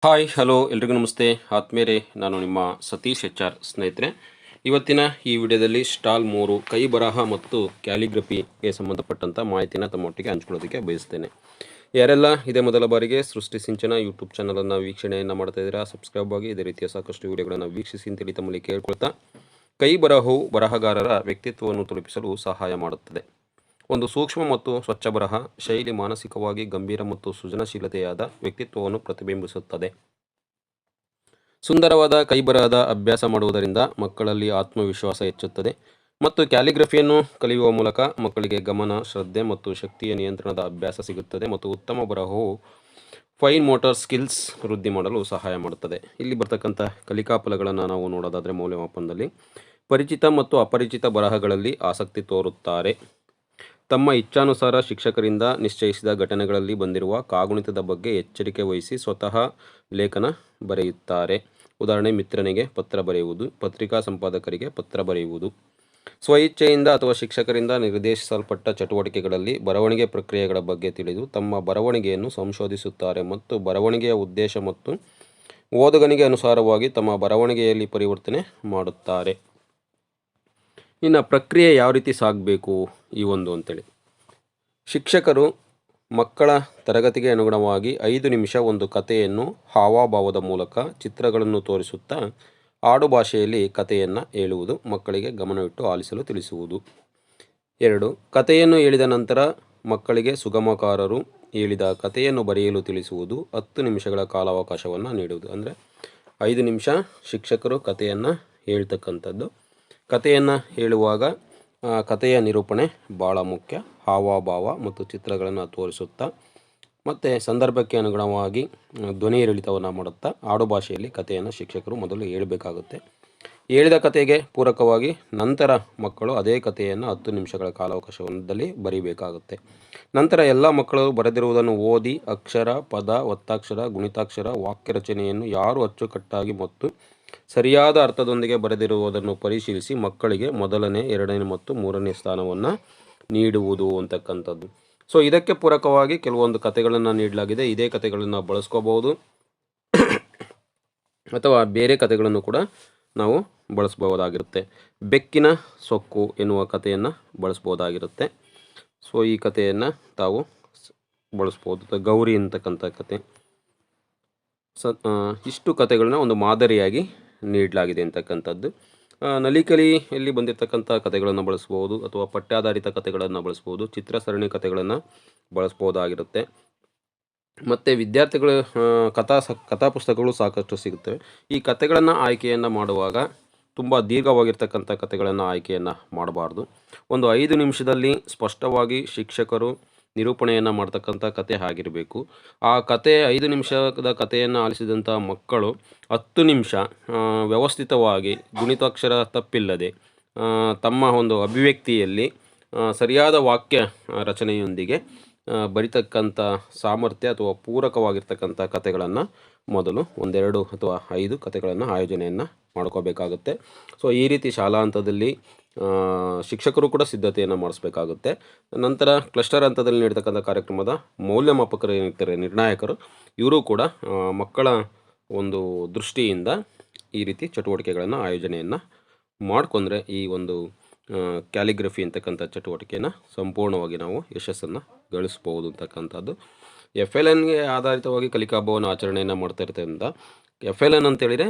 Hi hello ಎಲ್ರಿಗೂ ನಮಸ್ತೆ ಆತ್ಮೇರೆ, ನಾನು ನಿಮ್ಮ ಸತೀಶ್ HR. ಸ್ನೇಹಿತರೆ, ಇವತ್ತಿನ ಈ ವಿಡಿಯೋದಲ್ಲಿ ಸ್ಟಾಲ್ 3 ಕೈ ಬರಹ ಮತ್ತು ಕ್ಯಾಲಿಗ್ರಫಿಗೆ ಸಂಬಂಧಪಟ್ಟಂಥ ಮಾಹಿತಿನ ತಮ್ಮೊಟ್ಟಿಗೆ ಹಂಚ್ಕೊಳ್ಳೋದಕ್ಕೆ ಬಯಸ್ತೇನೆ. ಯಾರೆಲ್ಲ ಇದೇ ಮೊದಲ ಬಾರಿಗೆ ಸೃಷ್ಟಿ ಸಿಂಚನ ಯೂಟ್ಯೂಬ್ ಚಾನಲನ್ನು ವೀಕ್ಷಣೆಯನ್ನು ಮಾಡ್ತಾ ಇದ್ದೀರಾ, ಸಬ್ಸ್ಕ್ರೈಬ್ ಆಗಿ ಇದೇ ರೀತಿಯ ಸಾಕಷ್ಟು ವಿಡಿಯೋಗಳನ್ನು ವೀಕ್ಷಿಸಿ ಅಂತೇಳಿ ತಮ್ಮಲ್ಲಿ ಕೇಳ್ಕೊಳ್ತಾ, ಕೈ ಬರಹವು ಬರಹಗಾರರ ವ್ಯಕ್ತಿತ್ವವನ್ನು ತಲುಪಿಸಲು ಸಹಾಯ ಮಾಡುತ್ತದೆ. ಒಂದು ಸೂಕ್ಷ್ಮ ಮತ್ತು ಸ್ವಚ್ಛ ಬರಹ ಶೈಲಿ ಮಾನಸಿಕವಾಗಿ ಗಂಭೀರ ಮತ್ತು ಸೃಜನಶೀಲತೆಯಾದ ವ್ಯಕ್ತಿತ್ವವನ್ನು ಪ್ರತಿಬಿಂಬಿಸುತ್ತದೆ. ಸುಂದರವಾದ ಕೈಬರಹದ ಅಭ್ಯಾಸ ಮಾಡುವುದರಿಂದ ಮಕ್ಕಳಲ್ಲಿ ಆತ್ಮವಿಶ್ವಾಸ ಹೆಚ್ಚುತ್ತದೆ ಮತ್ತು ಕ್ಯಾಲಿಗ್ರಫಿಯನ್ನು ಕಲಿಯುವ ಮೂಲಕ ಮಕ್ಕಳಿಗೆ ಗಮನ, ಶ್ರದ್ಧೆ ಮತ್ತು ಶಕ್ತಿಯ ನಿಯಂತ್ರಣದ ಅಭ್ಯಾಸ ಸಿಗುತ್ತದೆ ಮತ್ತು ಉತ್ತಮ ಬರಹವು ಫೈನ್ ಮೋಟಾರ್ ಸ್ಕಿಲ್ಸ್ ವೃದ್ಧಿ ಮಾಡಲು ಸಹಾಯ ಮಾಡುತ್ತದೆ. ಇಲ್ಲಿ ಬರ್ತಕ್ಕಂಥ ಕಲಿಕಾ ಫಲಗಳನ್ನು ನಾವು ನೋಡೋದಾದರೆ, ಮೌಲ್ಯಮಾಪನದಲ್ಲಿ ಪರಿಚಿತ ಮತ್ತು ಅಪರಿಚಿತ ಬರಹಗಳಲ್ಲಿ ಆಸಕ್ತಿ ತೋರುತ್ತಾರೆ. ತಮ್ಮ ಇಚ್ಛಾನುಸಾರ ಶಿಕ್ಷಕರಿಂದ ನಿಶ್ಚಯಿಸಿದ ಘಟನೆಗಳಲ್ಲಿ ಬಂದಿರುವ ಕಾಗುಣಿತದ ಬಗ್ಗೆ ಎಚ್ಚರಿಕೆ ವಹಿಸಿ ಸ್ವತಃ ಲೇಖನ ಬರೆಯುತ್ತಾರೆ. ಉದಾಹರಣೆ, ಮಿತ್ರನಿಗೆ ಪತ್ರ ಬರೆಯುವುದು, ಪತ್ರಿಕಾ ಸಂಪಾದಕರಿಗೆ ಪತ್ರ ಬರೆಯುವುದು. ಸ್ವಇಚ್ಛೆಯಿಂದ ಅಥವಾ ಶಿಕ್ಷಕರಿಂದ ನಿರ್ದೇಶಿಸಲ್ಪಟ್ಟ ಚಟುವಟಿಕೆಗಳಲ್ಲಿ ಬರವಣಿಗೆ ಪ್ರಕ್ರಿಯೆಗಳ ಬಗ್ಗೆ ತಿಳಿದು ತಮ್ಮ ಬರವಣಿಗೆಯನ್ನು ಸಂಶೋಧಿಸುತ್ತಾರೆ ಮತ್ತು ಬರವಣಿಗೆಯ ಉದ್ದೇಶ ಮತ್ತು ಓದುಗನಿಗೆ ಅನುಸಾರವಾಗಿ ತಮ್ಮ ಬರವಣಿಗೆಯಲ್ಲಿ ಪರಿವರ್ತನೆ ಮಾಡುತ್ತಾರೆ. ಇನ್ನು ಪ್ರಕ್ರಿಯೆ ಯಾವ ರೀತಿ ಸಾಗಬೇಕು ಈ ಒಂದು ಅಂತೇಳಿ, ಶಿಕ್ಷಕರು ಮಕ್ಕಳ ತರಗತಿಗೆ ಅನುಗುಣವಾಗಿ 5 ನಿಮಿಷ ಒಂದು ಕಥೆಯನ್ನು ಹಾವಭಾವದ ಮೂಲಕ ಚಿತ್ರಗಳನ್ನು ತೋರಿಸುತ್ತಾ ಆಡು ಭಾಷೆಯಲ್ಲಿ ಕಥೆಯನ್ನು ಹೇಳುವುದು, ಮಕ್ಕಳಿಗೆ ಗಮನವಿಟ್ಟು ಆಲಿಸಲು ತಿಳಿಸುವುದು. 2. ಕಥೆಯನ್ನು ಹೇಳಿದ ನಂತರ ಮಕ್ಕಳಿಗೆ ಸುಗಮಕಾರರು ಹೇಳಿದ ಕಥೆಯನ್ನು ಬರೆಯಲು ತಿಳಿಸುವುದು. 10 ನಿಮಿಷಗಳ ಕಾಲಾವಕಾಶವನ್ನು ನೀಡುವುದು. ಅಂದರೆ 5 ನಿಮಿಷ ಶಿಕ್ಷಕರು ಕಥೆಯನ್ನು ಹೇಳ್ತಕ್ಕಂಥದ್ದು. ಕಥೆಯನ್ನು ಹೇಳುವಾಗ ಕಥೆಯ ನಿರೂಪಣೆ ಭಾಳ ಮುಖ್ಯ. ಹಾವಭಾವ ಮತ್ತು ಚಿತ್ರಗಳನ್ನು ತೋರಿಸುತ್ತಾ ಮತ್ತು ಸಂದರ್ಭಕ್ಕೆ ಅನುಗುಣವಾಗಿ ಧ್ವನಿ ಏರಿಳಿತವನ್ನು ಮಾಡುತ್ತಾ ಆಡು ಭಾಷೆಯಲ್ಲಿ ಕಥೆಯನ್ನು ಶಿಕ್ಷಕರು ಮೊದಲು ಹೇಳಬೇಕಾಗುತ್ತೆ. ಹೇಳಿದ ಕಥೆಗೆ ಪೂರಕವಾಗಿ ನಂತರ ಮಕ್ಕಳು ಅದೇ ಕಥೆಯನ್ನು 10 ನಿಮಿಷಗಳ ಕಾಲಾವಕಾಶದಲ್ಲಿ ಬರೀಬೇಕಾಗುತ್ತೆ. ನಂತರ ಎಲ್ಲ ಮಕ್ಕಳು ಬರೆದಿರುವುದನ್ನು ಓದಿ ಅಕ್ಷರ, ಪದ, ಒತ್ತಾಕ್ಷರ, ಗುಣಿತಾಕ್ಷರ, ವಾಕ್ಯ ರಚನೆಯನ್ನು ಯಾರು ಅಚ್ಚುಕಟ್ಟಾಗಿ ಮತ್ತು ಸರಿಯಾದ ಅರ್ಥದೊಂದಿಗೆ ಬರೆದಿರುವುದನ್ನು ಪರಿಶೀಲಿಸಿ ಮಕ್ಕಳಿಗೆ 1ನೇ, 2ನೇ ಮತ್ತು 3ನೇ ಸ್ಥಾನವನ್ನು ನೀಡುವುದು ಅಂತಕ್ಕಂಥದ್ದು. ಸೊ ಇದಕ್ಕೆ ಪೂರಕವಾಗಿ ಕೆಲವೊಂದು ಕಥೆಗಳನ್ನು ನೀಡಲಾಗಿದೆ. ಇದೇ ಕಥೆಗಳನ್ನು ಬಳಸ್ಕೋಬಹುದು ಅಥವಾ ಬೇರೆ ಕಥೆಗಳನ್ನು ಕೂಡ ನಾವು ಬಳಸ್ಬೋದಾಗಿರುತ್ತೆ. ಬೆಕ್ಕಿನ ಸೊಕ್ಕು ಎನ್ನುವ ಕಥೆಯನ್ನು ಬಳಸ್ಬೋದಾಗಿರುತ್ತೆ. ಸೊ ಈ ಕಥೆಯನ್ನು ತಾವು ಬಳಸ್ಬೋದು. ಗೌರಿ ಅಂತಕ್ಕಂಥ ಕತೆ. ಇಷ್ಟು ಕಥೆಗಳನ್ನ ಒಂದು ಮಾದರಿಯಾಗಿ ನೀಡಲಾಗಿದೆ ಅಂತಕ್ಕಂಥದ್ದು. ನಲಿಕಲಿಯಲ್ಲಿ ಬಂದಿರತಕ್ಕಂಥ ಕಥೆಗಳನ್ನು ಬಳಸ್ಬೋದು ಅಥವಾ ಪಠ್ಯಾಧಾರಿತ ಕಥೆಗಳನ್ನು ಬಳಸ್ಬೋದು, ಚಿತ್ರಸರಣಿ ಕಥೆಗಳನ್ನು ಬಳಸ್ಬೋದಾಗಿರುತ್ತೆ. ಮತ್ತು ವಿದ್ಯಾರ್ಥಿಗಳು ಕಥಾ ಪುಸ್ತಕಗಳು ಸಾಕಷ್ಟು ಸಿಗುತ್ತವೆ. ಈ ಕಥೆಗಳನ್ನು ಆಯ್ಕೆಯನ್ನು ಮಾಡುವಾಗ ತುಂಬ ದೀರ್ಘವಾಗಿರ್ತಕ್ಕಂಥ ಕಥೆಗಳನ್ನು ಆಯ್ಕೆಯನ್ನು ಮಾಡಬಾರ್ದು. ಒಂದು 5 ನಿಮಿಷದಲ್ಲಿ ಸ್ಪಷ್ಟವಾಗಿ ಶಿಕ್ಷಕರು ನಿರೂಪಣೆಯನ್ನು ಮಾಡ್ತಕ್ಕಂಥ ಕತೆ ಆಗಿರಬೇಕು. ಆ ಕತೆ 5 ನಿಮಿಷದ ಕಥೆಯನ್ನು ಆಲಿಸಿದಂಥ ಮಕ್ಕಳು 10 ನಿಮಿಷ ವ್ಯವಸ್ಥಿತವಾಗಿ ಗುಣಿತಾಕ್ಷರ ತಪ್ಪಿಲ್ಲದೆ ತಮ್ಮ ಒಂದು ಅಭಿವ್ಯಕ್ತಿಯಲ್ಲಿ ಸರಿಯಾದ ವಾಕ್ಯ ರಚನೆಯೊಂದಿಗೆ ಬರಿತಕ್ಕಂಥ ಸಾಮರ್ಥ್ಯ ಅಥವಾ ಪೂರಕವಾಗಿರ್ತಕ್ಕಂಥ ಕಥೆಗಳನ್ನು ಮೊದಲು 1, 2 ಅಥವಾ 5 ಕಥೆಗಳನ್ನು ಆಯೋಜನೆಯನ್ನು ಮಾಡ್ಕೋಬೇಕಾಗುತ್ತೆ. ಸೊ ಈ ರೀತಿ ಶಾಲಾ ಹಂತದಲ್ಲಿ ಶಿಕ್ಷಕರು ಕೂಡ ಸಿದ್ಧತೆಯನ್ನು ಮಾಡಿಸ್ಬೇಕಾಗುತ್ತೆ. ನಂತರ ಕ್ಲಸ್ಟರ್ ಹಂತದಲ್ಲಿ ನೀಡ್ತಕ್ಕಂಥ ಕಾರ್ಯಕ್ರಮದ ಮೌಲ್ಯಮಾಪಕರು ಏನಿರ್ತಾರೆ, ನಿರ್ಣಾಯಕರು, ಇವರು ಕೂಡ ಮಕ್ಕಳ ಒಂದು ದೃಷ್ಟಿಯಿಂದ ಈ ರೀತಿ ಚಟುವಟಿಕೆಗಳನ್ನು ಆಯೋಜನೆಯನ್ನು ಮಾಡಿಕೊಂಡ್ರೆ ಈ ಒಂದು ಕ್ಯಾಲಿಗ್ರಫಿ ಅಂತಕ್ಕಂಥ ಚಟುವಟಿಕೆಯನ್ನು ಸಂಪೂರ್ಣವಾಗಿ ನಾವು ಯಶಸ್ಸನ್ನು ಗಳಿಸ್ಬೋದು ಅಂತಕ್ಕಂಥದ್ದು. FLNಗೆ ಆಧಾರಿತವಾಗಿ ಕಲಿಕಾಭವನ ಆಚರಣೆಯನ್ನು ಮಾಡ್ತಾ ಇರೋದ್ರಿಂದ FLN ಅಂತೇಳಿದರೆ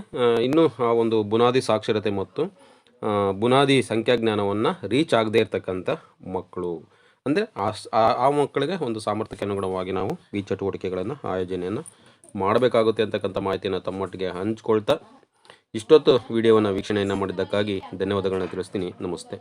ಇನ್ನೂ ಆ ಒಂದು ಬುನಾದಿ ಸಾಕ್ಷರತೆ ಮತ್ತು ಬುನಾದಿ ಸಂಖ್ಯಾಜ್ಞಾನವನ್ನು ರೀಚ್ ಆಗದೇ ಇರತಕ್ಕಂಥ ಮಕ್ಕಳು, ಅಂದರೆ ಆ ಮಕ್ಕಳಿಗೆ ಒಂದು ಸಾಮರ್ಥ್ಯಕ್ಕೆ ಅನುಗುಣವಾಗಿ ನಾವು ಈ ಚಟುವಟಿಕೆಗಳನ್ನು ಆಯೋಜನೆಯನ್ನು ಮಾಡಬೇಕಾಗುತ್ತೆ ಅಂತಕ್ಕಂಥ ಮಾಹಿತಿಯನ್ನು ತಮ್ಮೊಟ್ಟಿಗೆ ಹಂಚ್ಕೊಳ್ತಾ ಇಷ್ಟೊತ್ತು ವಿಡಿಯೋವನ್ನು ವೀಕ್ಷಣೆಯನ್ನು ಮಾಡಿದ್ದಕ್ಕಾಗಿ ಧನ್ಯವಾದಗಳನ್ನ ತಿಳಿಸ್ತೀನಿ. ನಮಸ್ತೆ.